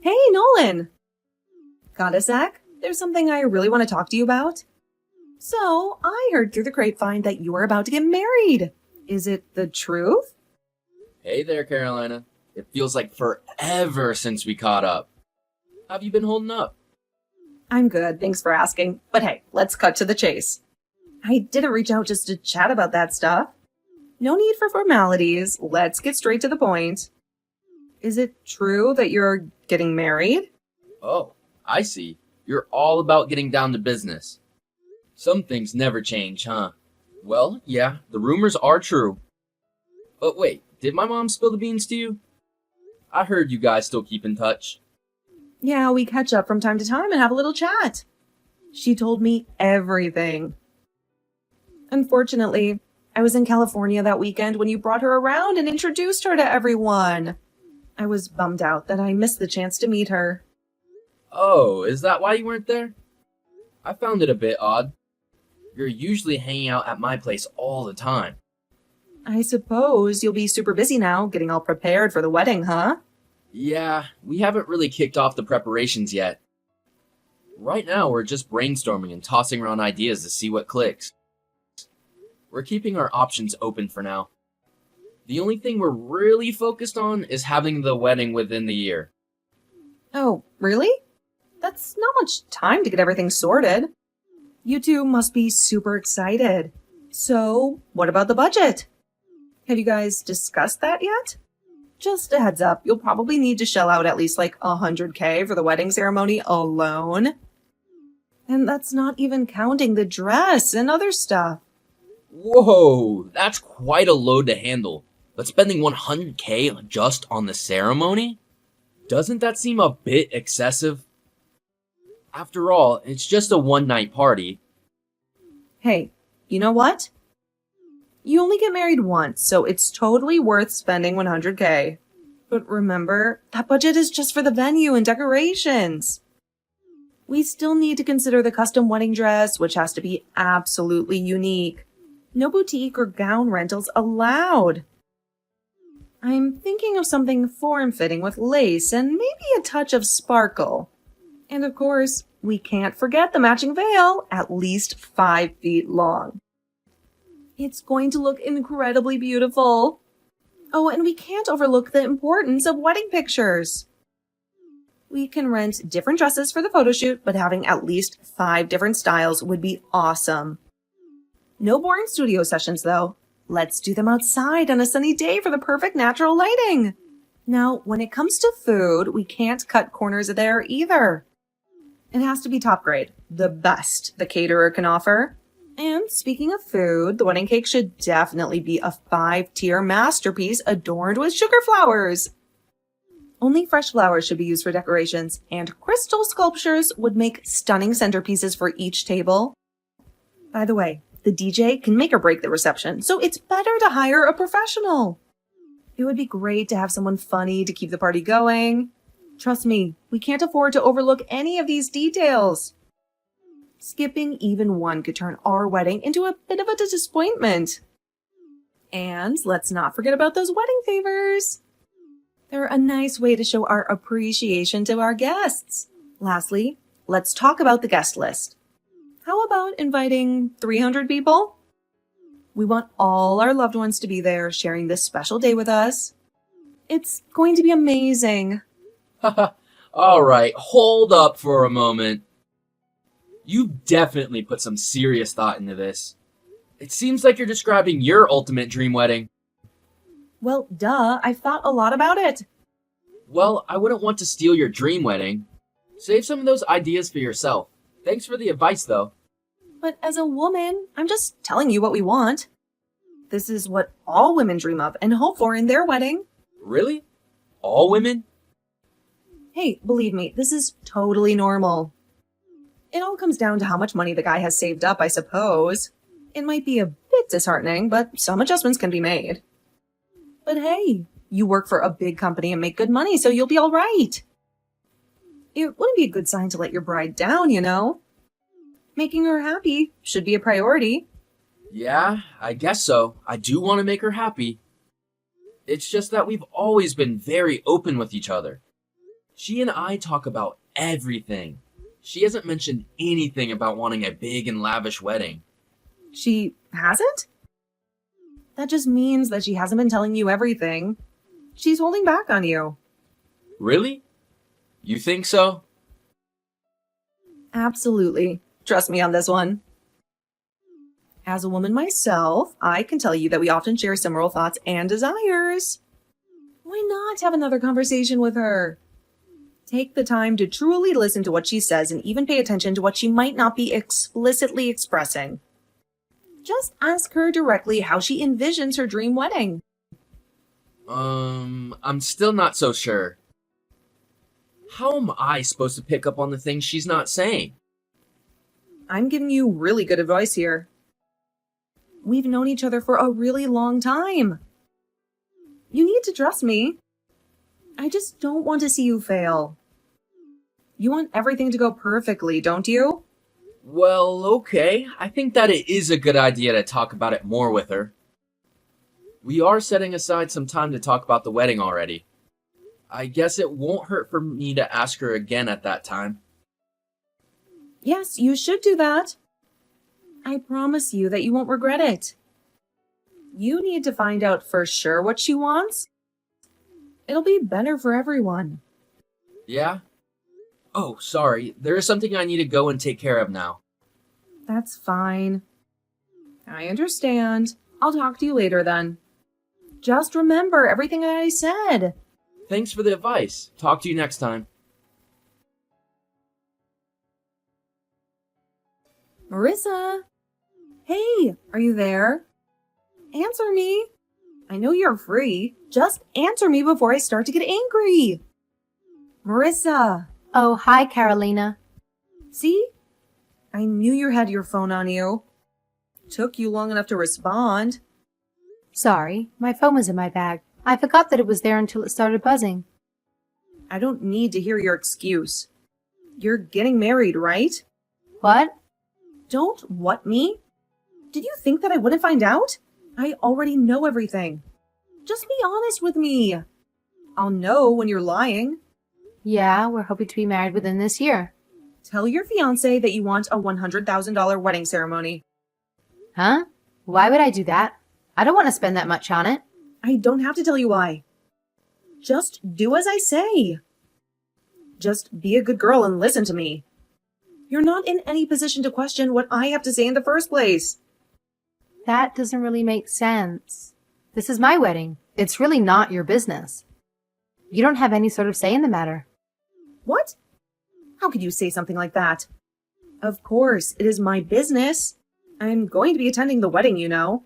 Hey, Nolan! Got a sec? There's something I really want to talk to you about. So, I heard through the grapevine that you are about to get married. Is it the truth? Hey there, Carolina. It feels like forever since we caught up. How have you been holding up? I'm good, thanks for asking. But hey, let's cut to the chase. I didn't reach out just to chat about that stuff. No need for formalities. Let's get straight to the point. Is it true that you're getting married? Oh, I see. You're all about getting down to business. Some things never change, huh? Well, yeah, the rumors are true. But wait, did my mom spill the beans to you? I heard you guys still keep in touch. Yeah, we catch up from time to time and have a little chat. She told me everything. Unfortunately, I was in California that weekend when you brought her around and introduced her to everyone. I was bummed out that I missed the chance to meet her. Oh, is that why you weren't there? I found it a bit odd. You're usually hanging out at my place all the time. I suppose you'll be super busy now, getting all prepared for the wedding, huh? Yeah, we haven't really kicked off the preparations yet. Right now, we're just brainstorming and tossing around ideas to see what clicks. We're keeping our options open for now. The only thing we're really focused on is having the wedding within the year. Oh, really? That's not much time to get everything sorted. You two must be super excited. So, what about the budget? Have you guys discussed that yet? Just a heads up, you'll probably need to shell out at least like $100K for the wedding ceremony alone. And that's not even counting the dress and other stuff. Whoa, that's quite a load to handle. But spending $100K just on the ceremony? Doesn't that seem a bit excessive? After all, it's just a one-night party. Hey, you know what? You only get married once, so it's totally worth spending $100K. But remember, that budget is just for the venue and decorations. We still need to consider the custom wedding dress, which has to be absolutely unique. No boutique or gown rentals allowed. I'm thinking of something form-fitting with lace and maybe a touch of sparkle. And of course, we can't forget the matching veil, at least 5 feet long. It's going to look incredibly beautiful. Oh, and we can't overlook the importance of wedding pictures. We can rent different dresses for the photo shoot, but having at least 5 different styles would be awesome. No boring studio sessions, though. Let's do them outside on a sunny day for the perfect natural lighting. Now, when it comes to food, we can't cut corners there either. It has to be top grade, the best the caterer can offer. And speaking of food, the wedding cake should definitely be a 5-tier masterpiece adorned with sugar flowers. Only fresh flowers should be used for decorations, and crystal sculptures would make stunning centerpieces for each table. By the way, the DJ can make or break the reception, so it's better to hire a professional. It would be great to have someone funny to keep the party going. Trust me, we can't afford to overlook any of these details. Skipping even one could turn our wedding into a bit of a disappointment. And let's not forget about those wedding favors. They're a nice way to show our appreciation to our guests. Lastly, let's talk about the guest list. How about inviting 300 people? We want all our loved ones to be there sharing this special day with us. It's going to be amazing. Alright, hold up for a moment. You've definitely put some serious thought into this. It seems like you're describing your ultimate dream wedding. Well, duh, I've thought a lot about it. Well, I wouldn't want to steal your dream wedding. Save some of those ideas for yourself. Thanks for the advice, though. But as a woman, I'm just telling you what we want. This is what all women dream of and hope for in their wedding. Really? All women? Hey, believe me, this is totally normal. It all comes down to how much money the guy has saved up, I suppose. It might be a bit disheartening, but some adjustments can be made. But hey, you work for a big company and make good money, so you'll be all right. It wouldn't be a good sign to let your bride down, you know? Making her happy should be a priority. Yeah, I guess so. I do want to make her happy. It's just that we've always been very open with each other. She and I talk about everything. She hasn't mentioned anything about wanting a big and lavish wedding. She hasn't? That just means that she hasn't been telling you everything. She's holding back on you. Really? You think so? Absolutely. Trust me on this one. As a woman myself, I can tell you that we often share similar thoughts and desires. Why not have another conversation with her? Take the time to truly listen to what she says and even pay attention to what she might not be explicitly expressing. Just ask her directly how she envisions her dream wedding. I'm still not so sure. How am I supposed to pick up on the things she's not saying? I'm giving you really good advice here. We've known each other for a really long time. You need to trust me. I just don't want to see you fail. You want everything to go perfectly, don't you? Well, okay. I think that it is a good idea to talk about it more with her. We are setting aside some time to talk about the wedding already. I guess it won't hurt for me to ask her again at that time. Yes, you should do that. I promise you that you won't regret it. You need to find out for sure what she wants. It'll be better for everyone. Yeah? Oh, sorry. There is something I need to go and take care of now. That's fine. I understand. I'll talk to you later then. Just remember everything that I said. Thanks for the advice. Talk to you next time. Marissa? Hey, are you there? Answer me. I know you're free. Just answer me before I start to get angry. Marissa. Oh, hi, Carolina. See? I knew you had your phone on you. Took you long enough to respond. Sorry, my phone was in my bag. I forgot that it was there until it started buzzing. I don't need to hear your excuse. You're getting married, right? What? Don't what me? Did you think that I wouldn't find out? I already know everything. Just be honest with me. I'll know when you're lying. Yeah, we're hoping to be married within this year. Tell your fiancé that you want a $100,000 wedding ceremony. Huh? Why would I do that? I don't want to spend that much on it. I don't have to tell you why. Just do as I say. Just be a good girl and listen to me. You're not in any position to question what I have to say in the first place. That doesn't really make sense. This is my wedding. It's really not your business. You don't have any sort of say in the matter. What? How could you say something like that? Of course, it is my business. I'm going to be attending the wedding, you know.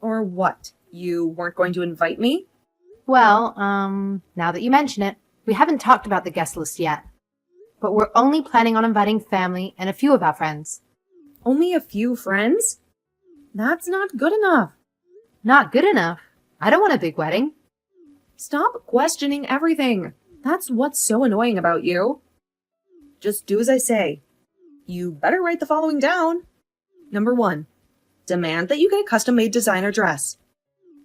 Or what? You weren't going to invite me? Well, now that you mention it, we haven't talked about the guest list yet. But we're only planning on inviting family and a few of our friends. Only a few friends? That's not good enough. Not good enough. I don't want a big wedding. Stop questioning everything. That's what's so annoying about you. Just do as I say. You better write the following down. Number 1, demand that you get a custom-made designer dress.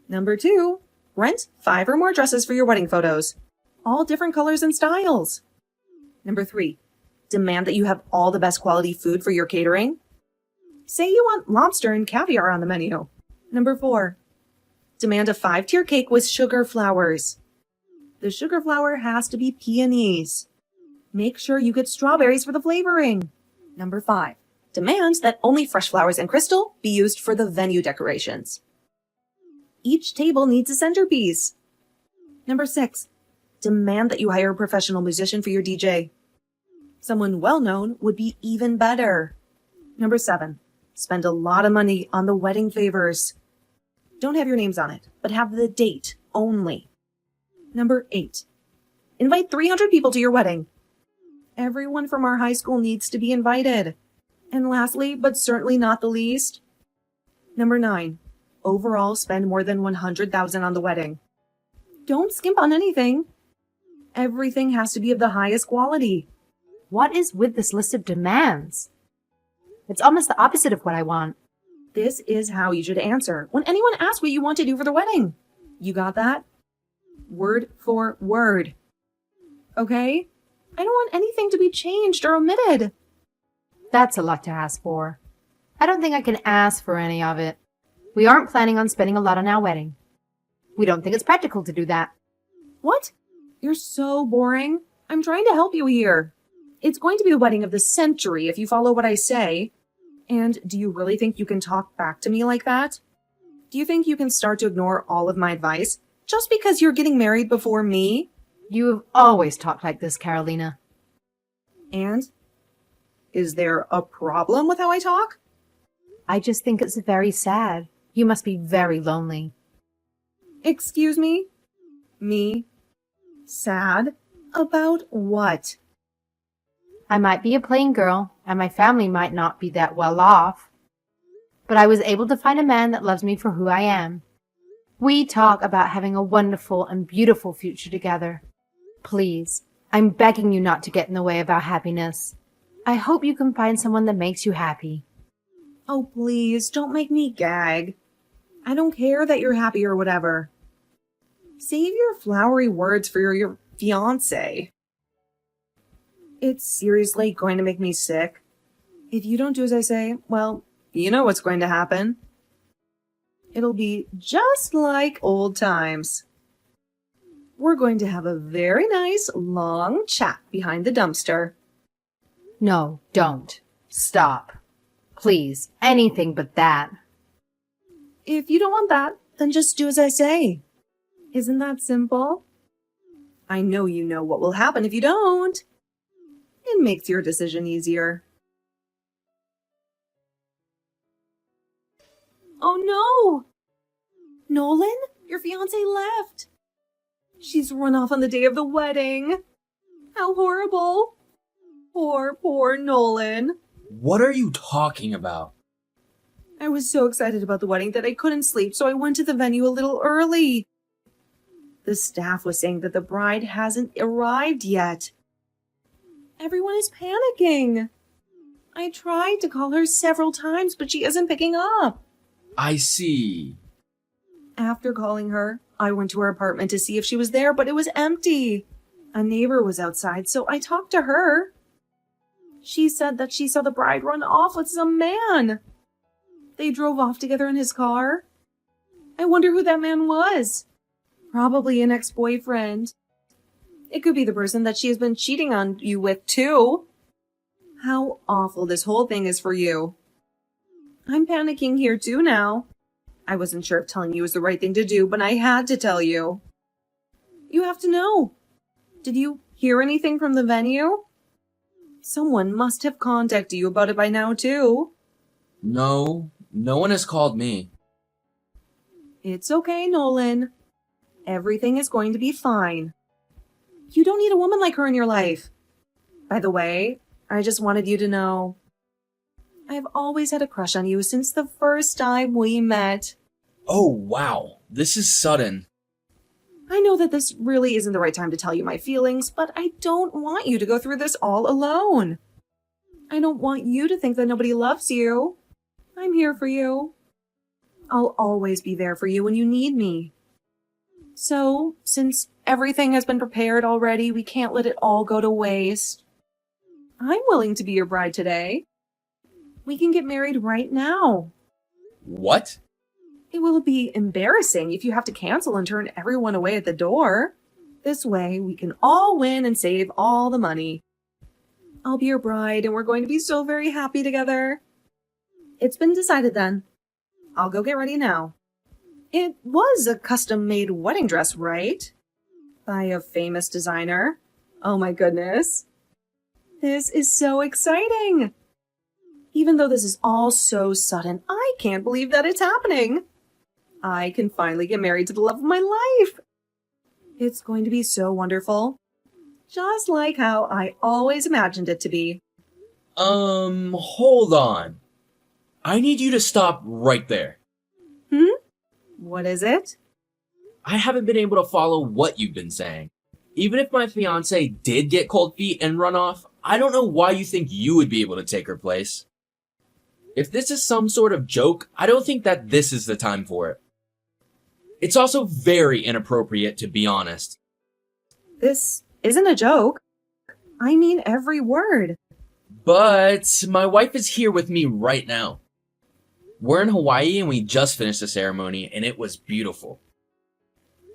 Number 2, rent 5 or more dresses for your wedding photos, all different colors and styles. Number 3, demand that you have all the best quality food for your catering. Say you want lobster and caviar on the menu. Number 4, demand a 5-tier cake with sugar flowers. The sugar flower has to be peonies. Make sure you get strawberries for the flavoring. Number 5, demand that only fresh flowers and crystal be used for the venue decorations. Each table needs a centerpiece. Number 6, demand that you hire a professional musician for your DJ. Someone well-known would be even better. Number 7, spend a lot of money on the wedding favors. Don't have your names on it, but have the date only. Number 8, invite 300 people to your wedding. Everyone from our high school needs to be invited. And lastly, but certainly not the least, Number 9, overall spend more than $100,000 on the wedding. Don't skimp on anything. Everything has to be of the highest quality. What is with this list of demands? It's almost the opposite of what I want. This is how you should answer when anyone asks what you want to do for the wedding. You got that? Word for word. okay? I don't want anything to be changed or omitted. That's a lot to ask for. I don't think I can ask for any of it. We aren't planning on spending a lot on our wedding. We don't think it's practical to do that. What? You're so boring. I'm trying to help you here. It's going to be the wedding of the century if you follow what I say. And do you really think you can talk back to me like that? Do you think you can start to ignore all of my advice just because you're getting married before me? You have always talked like this, Carolina. And? Is there a problem with how I talk? I just think it's very sad. You must be very lonely. Excuse me? Me? Sad? About what? I might be a plain girl, and my family might not be that well off. But I was able to find a man that loves me for who I am. We talk about having a wonderful and beautiful future together. Please, I'm begging you not to get in the way of our happiness. I hope you can find someone that makes you happy. Oh, please, don't make me gag. I don't care that you're happy or whatever. Save your flowery words for your fiancé. It's seriously going to make me sick. If you don't do as I say, well, you know what's going to happen. It'll be just like old times. We're going to have a very nice, long chat behind the dumpster. No, don't. Stop. Please, anything but that. If you don't want that, then just do as I say. Isn't that simple? I know you know what will happen if you don't. It makes your decision easier. Oh no! Nolan, your fiancée left. She's run off on the day of the wedding. How horrible. Poor Nolan. What are you talking about? I was so excited about the wedding that I couldn't sleep, so I went to the venue a little early. The staff was saying that the bride hasn't arrived yet. Everyone is panicking. I tried to call her several times, but she isn't picking up. I see. After calling her, I went to her apartment to see if she was there, but it was empty. A neighbor was outside, so I talked to her. She said that she saw the bride run off with some man. They drove off together in his car. I wonder who that man was. Probably an ex-boyfriend. It could be the person that she has been cheating on you with, too. How awful this whole thing is for you. I'm panicking here, too, now. I wasn't sure if telling you was the right thing to do, but I had to tell you. You have to know. Did you hear anything from the venue? Someone must have contacted you about it by now, too. No one has called me. It's okay, Nolan. Everything is going to be fine. You don't need a woman like her in your life. By the way, I just wanted you to know. I've always had a crush on you since the first time we met. Oh, wow. This is sudden. I know that this really isn't the right time to tell you my feelings, but I don't want you to go through this all alone. I don't want you to think that nobody loves you. I'm here for you. I'll always be there for you when you need me. So, since everything has been prepared already, we can't let it all go to waste. I'm willing to be your bride today. We can get married right now. What? It will be embarrassing if you have to cancel and turn everyone away at the door. This way, we can all win and save all the money. I'll be your bride, and we're going to be so very happy together. It's been decided then. I'll go get ready now. It was a custom-made wedding dress, right? By a famous designer. Oh my goodness. This is so exciting. Even though this is all so sudden, I can't believe that it's happening. I can finally get married to the love of my life. It's going to be so wonderful. Just like how I always imagined it to be. Hold on. I need you to stop right there. What is it? I haven't been able to follow what you've been saying. Even if my fiancée did get cold feet and run off, I don't know why you think you would be able to take her place. If this is some sort of joke, I don't think that this is the time for it. It's also very inappropriate, to be honest. This isn't a joke. I mean every word. But my wife is here with me right now. We're in Hawaii and we just finished the ceremony and it was beautiful.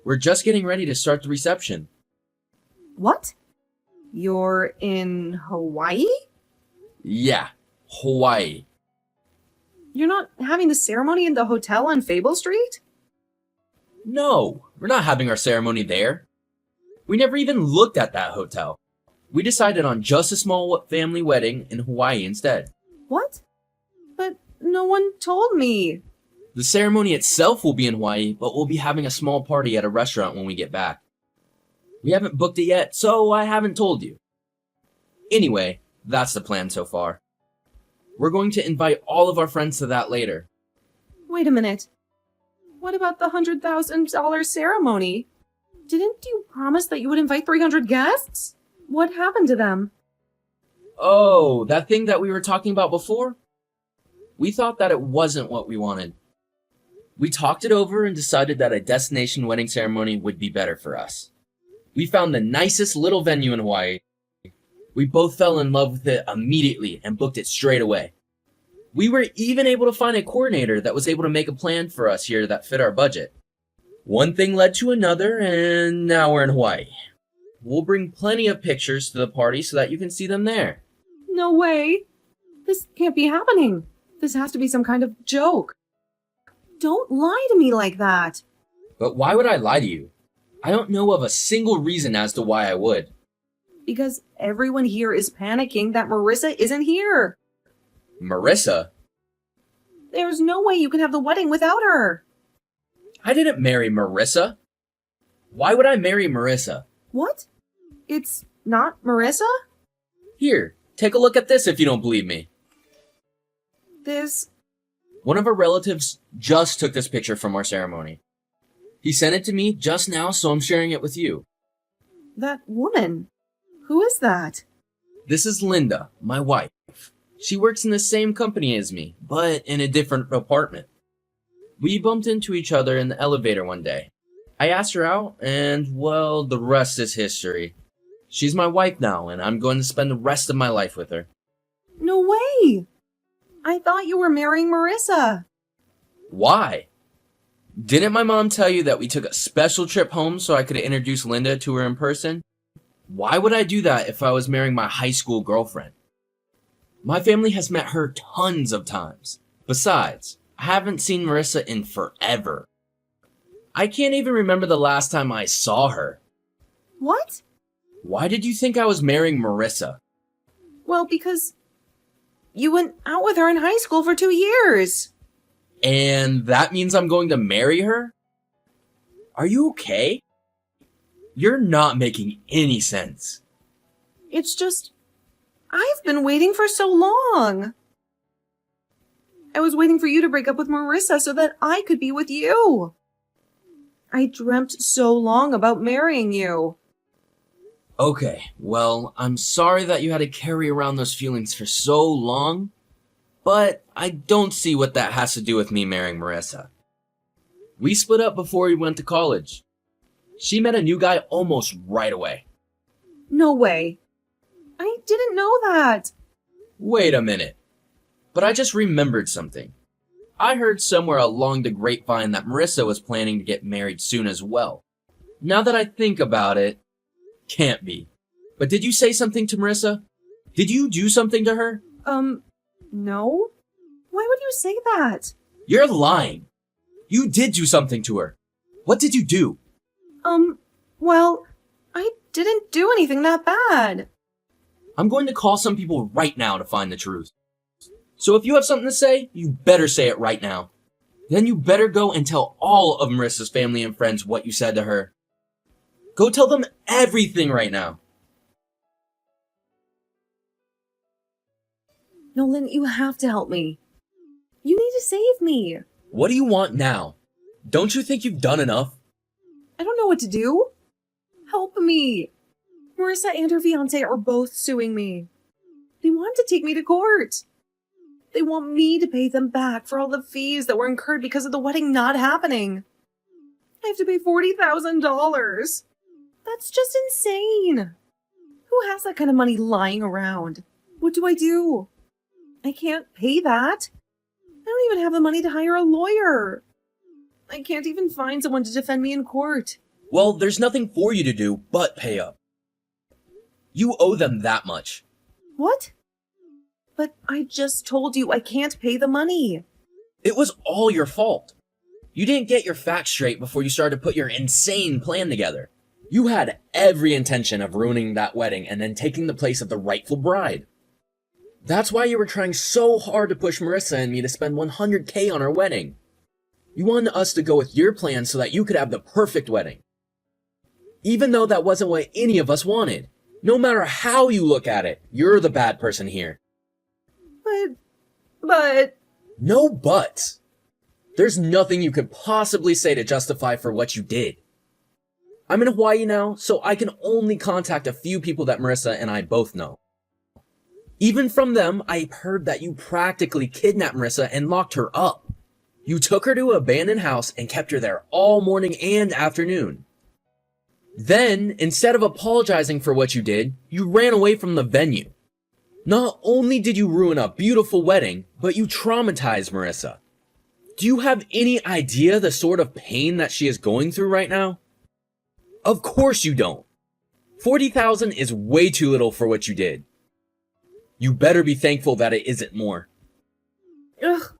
We're just getting ready to start the reception. What? You're in Hawaii? Yeah, Hawaii. You're not having the ceremony in the hotel on Fable Street? No, we're not having our ceremony there. We never even looked at that hotel. We decided on just a small family wedding in Hawaii instead. What? But no one told me. The ceremony itself will be in Hawaii, but we'll be having a small party at a restaurant when we get back. We haven't booked it yet, so I haven't told you. Anyway, that's the plan so far. We're going to invite all of our friends to that later. Wait a minute. What about the $100,000 ceremony? Didn't you promise that you would invite 300 guests? What happened to them? Oh, that thing that we were talking about before? We thought that it wasn't what we wanted. We talked it over and decided that a destination wedding ceremony would be better for us. We found the nicest little venue in Hawaii. We both fell in love with it immediately and booked it straight away. We were even able to find a coordinator that was able to make a plan for us here that fit our budget. One thing led to another, and now we're in Hawaii. We'll bring plenty of pictures to the party so that you can see them there. No way. This can't be happening. This has to be some kind of joke. Don't lie to me like that. But why would I lie to you? I don't know of a single reason as to why I would. Because everyone here is panicking that Marissa isn't here. Marissa? There's no way you can have the wedding without her. I didn't marry Marissa. Why would I marry Marissa? What? It's not Marissa? Here, take a look at this if you don't believe me. This... One of our relatives just took this picture from our ceremony. He sent it to me just now, so I'm sharing it with you. That woman. Who is that? This is Linda, my wife. She works in the same company as me, but in a different apartment. We bumped into each other in the elevator one day. I asked her out, and, well, the rest is history. She's my wife now, and I'm going to spend the rest of my life with her. No way! I thought you were marrying Marissa. Why? Didn't my mom tell you that we took a special trip home so I could introduce Linda to her in person? Why would I do that if I was marrying my high school girlfriend? My family has met her tons of times. Besides, I haven't seen Marissa in forever. I can't even remember the last time I saw her. What? Why did you think I was marrying Marissa? Well, because you went out with her in high school for 2 years. And that means I'm going to marry her? Are you okay? You're not making any sense. It's just, I've been waiting for so long. I was waiting for you to break up with Marissa so that I could be with you. I dreamt so long about marrying you. Okay, well, I'm sorry that you had to carry around those feelings for so long, but I don't see what that has to do with me marrying Marissa. We split up before we went to college. She met a new guy almost right away. No way. I didn't know that. Wait a minute. But I just remembered something. I heard somewhere along the grapevine that Marissa was planning to get married soon as well. Now that I think about it, can't be. But did you say something to Marissa? Did you do something to her? No. Why would you say that? You're lying. You did do something to her. What did you do? Well, I didn't do anything that bad. I'm going to call some people right now to find the truth. So if you have something to say, you better say it right now. Then you better go and tell all of Marissa's family and friends what you said to her. Go tell them everything right now. Nolan, you have to help me. You need to save me. What do you want now? Don't you think you've done enough? I don't know what to do. Help me. Marissa and her fiancé are both suing me. They want to take me to court. They want me to pay them back for all the fees that were incurred because of the wedding not happening. I have to pay $40,000. That's just insane. Who has that kind of money lying around? What do I do? I can't pay that. I don't even have the money to hire a lawyer. I can't even find someone to defend me in court. Well, there's nothing for you to do but pay up. You owe them that much. What? But I just told you I can't pay the money. It was all your fault. You didn't get your facts straight before you started to put your insane plan together. You had every intention of ruining that wedding and then taking the place of the rightful bride. That's why you were trying so hard to push Marissa and me to spend $100K on our wedding. You wanted us to go with your plan so that you could have the perfect wedding. Even though that wasn't what any of us wanted. No matter how you look at it, you're the bad person here. But... No buts. There's nothing you could possibly say to justify for what you did. I'm in Hawaii now, so I can only contact a few people that Marissa and I both know. Even from them, I heard that you practically kidnapped Marissa and locked her up. You took her to an abandoned house and kept her there all morning and afternoon. Then, instead of apologizing for what you did, you ran away from the venue. Not only did you ruin a beautiful wedding, but you traumatized Marissa. Do you have any idea the sort of pain that she is going through right now? Of course you don't. $40,000 is way too little for what you did. You better be thankful that it isn't more. Ugh,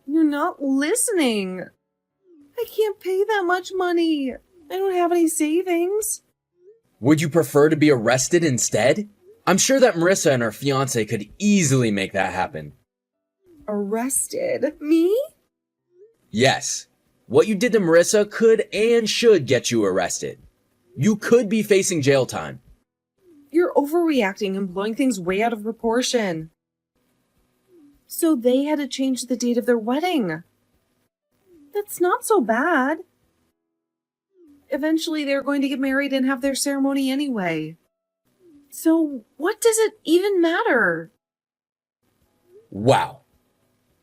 you're not listening. I can't pay that much money. I don't have any savings. Would you prefer to be arrested instead? I'm sure that Marissa and her fiancé could easily make that happen. Arrested? Me? Yes. What you did to Marissa could and should get you arrested. You could be facing jail time. You're overreacting and blowing things way out of proportion. So they had to change the date of their wedding. That's not so bad. Eventually they're going to get married and have their ceremony anyway. So what does it even matter? Wow.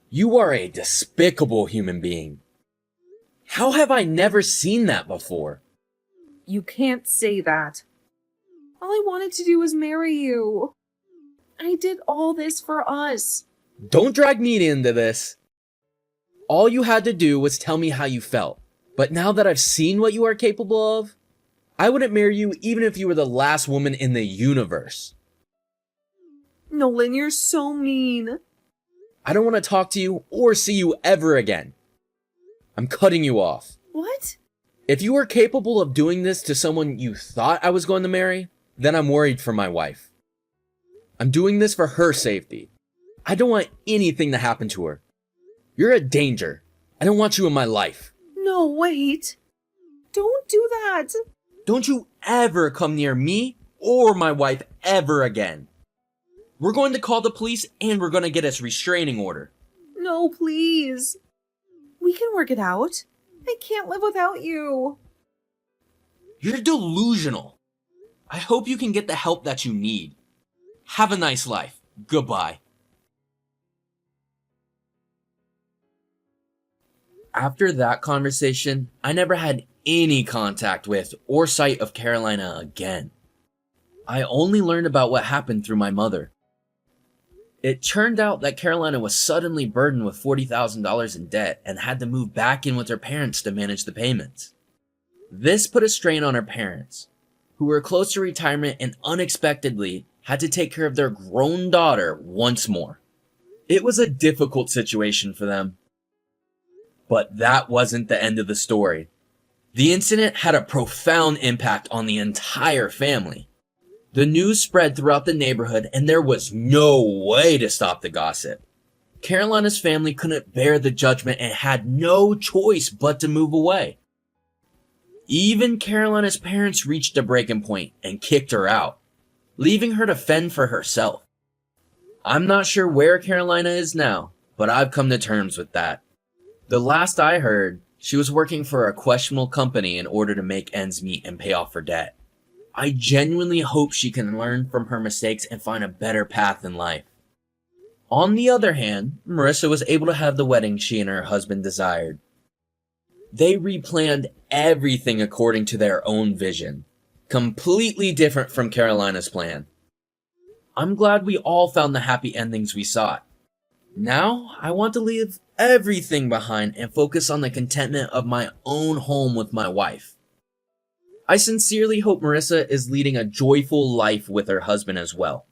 You are a despicable human being. How have I never seen that before? You can't say that. All I wanted to do was marry you. I did all this for us. Don't drag me into this. All you had to do was tell me how you felt. But now that I've seen what you are capable of, I wouldn't marry you even if you were the last woman in the universe. Nolan, you're so mean. I don't want to talk to you or see you ever again. I'm cutting you off. What? If you are capable of doing this to someone you thought I was going to marry, then I'm worried for my wife. I'm doing this for her safety. I don't want anything to happen to her. You're a danger. I don't want you in my life. No, wait. Don't do that. Don't you ever come near me or my wife ever again. We're going to call the police and we're going to get a restraining order. No, please. We can work it out. I can't live without you. You're delusional. I hope you can get the help that you need. Have a nice life. Goodbye. After that conversation, I never had any contact with or sight of Carolina again. I only learned about what happened through my mother. It turned out that Carolina was suddenly burdened with $40,000 in debt and had to move back in with her parents to manage the payments. This put a strain on her parents, who were close to retirement and unexpectedly had to take care of their grown daughter once more. It was a difficult situation for them. But that wasn't the end of the story. The incident had a profound impact on the entire family. The news spread throughout the neighborhood and there was no way to stop the gossip. Carolina's family couldn't bear the judgment and had no choice but to move away. Even Carolina's parents reached a breaking point and kicked her out, leaving her to fend for herself. I'm not sure where Carolina is now, but I've come to terms with that. The last I heard, she was working for a questionable company in order to make ends meet and pay off her debt. I genuinely hope she can learn from her mistakes and find a better path in life. On the other hand, Marissa was able to have the wedding she and her husband desired. They replanned everything according to their own vision. Completely different from Carolina's plan. I'm glad we all found the happy endings we sought. Now, I want to leave everything behind and focus on the contentment of my own home with my wife. I sincerely hope Marissa is leading a joyful life with her husband as well.